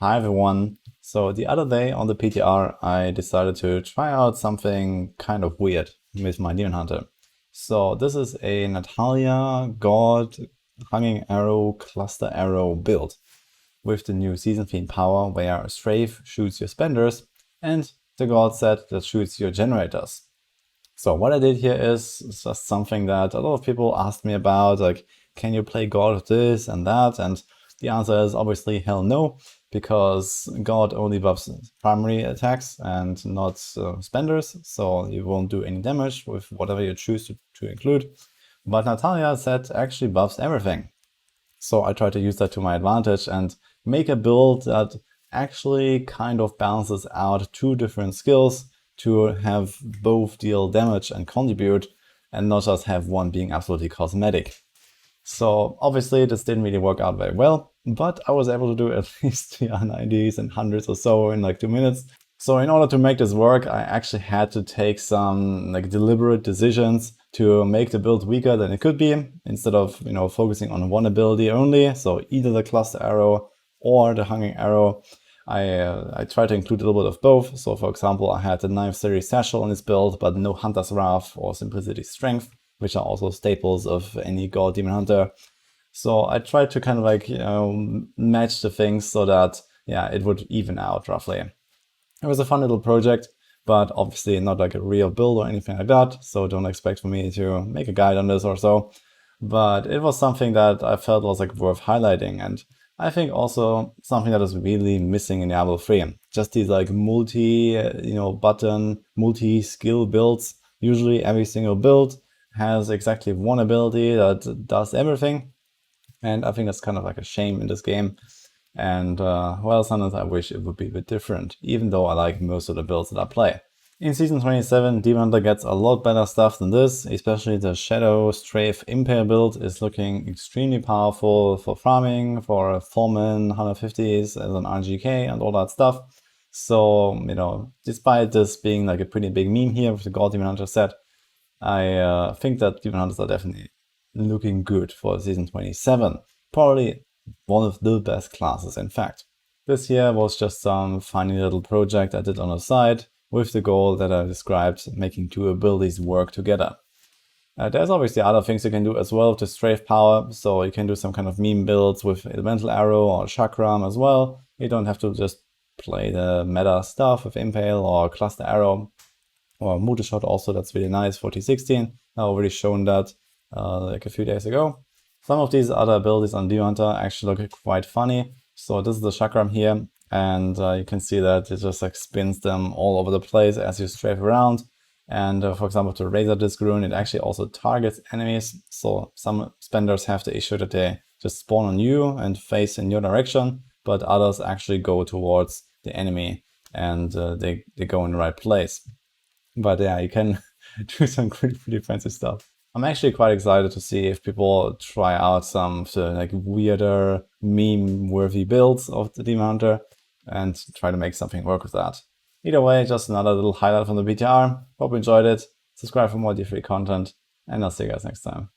Hi everyone. So the other day on the PTR I decided to try out something kind of weird with my Demon Hunter. So this is a Natalia God Hanging Arrow Cluster Arrow build with the new Season Fiend power where Strafe shoots your spenders and the God set that shoots your generators. So what I did here is just something that a lot of people asked me about, like, can you play God with this and that? And the answer is obviously hell no, because God only buffs primary attacks and not spenders, so you won't do any damage with whatever you choose to include. But Natalia set actually buffs everything. So I try to use that to my advantage and make a build that actually kind of balances out two different skills to have both deal damage and contribute, and not just have one being absolutely cosmetic. So obviously this didn't really work out very well, but I was able to do at least 90s and 100s or so in like 2 minutes. So in order to make this work, I actually had to take some like deliberate decisions to make the build weaker than it could be, instead of, focusing on one ability only. So either the cluster arrow or the hanging arrow. I tried to include a little bit of both. So for example, I had the 9th series satchel in this build, but no Hunter's Wrath or Simplicity Strength, which are also staples of any God Demon Hunter. So I tried to kind of like, match the things so that, it would even out roughly. It was a fun little project, but obviously not like a real build or anything like that. So don't expect for me to make a guide on this or so. But it was something that I felt was like worth highlighting, and I think also something that is really missing in Diablo 3. Just these like button, multi-skill builds. Usually every single build has exactly one ability that does everything. And I think that's kind of like a shame in this game. And well, sometimes I wish it would be a bit different, even though I like most of the builds that I play. In Season 27, Demon Hunter gets a lot better stuff than this, especially the Shadow Strafe Impale build is looking extremely powerful for farming, for Foreman 150s as an RGK and all that stuff. So, despite this being like a pretty big meme here with the God Demon Hunter set, I think that Demon Hunters are definitely looking good for Season 27. Probably one of the best classes, in fact. This here was just some funny little project I did on the side, with the goal that I described, making two abilities work together. There's obviously other things you can do as well with the Strafe power, so you can do some kind of meme builds with Elemental Arrow or Chakram as well. You don't have to just play the meta stuff with Impale or Cluster Arrow, or wudijo also, that's really nice for T16. I've already shown that like a few days ago. Some of these other abilities on Demon Hunter actually look quite funny. So this is the Chakram here, and you can see that it just like spins them all over the place as you strafe around. And for example, to Razor Disc Rune, it actually also targets enemies. So some spenders have the issue that they just spawn on you and face in your direction, but others actually go towards the enemy and they go in the right place. But yeah, you can do some pretty fancy stuff. I'm actually quite excited to see if people try out some like weirder meme-worthy builds of the Demon Hunter and try to make something work with that. Either way, just another little highlight from the BTR. Hope you enjoyed it. Subscribe for more D3 content, and I'll see you guys next time.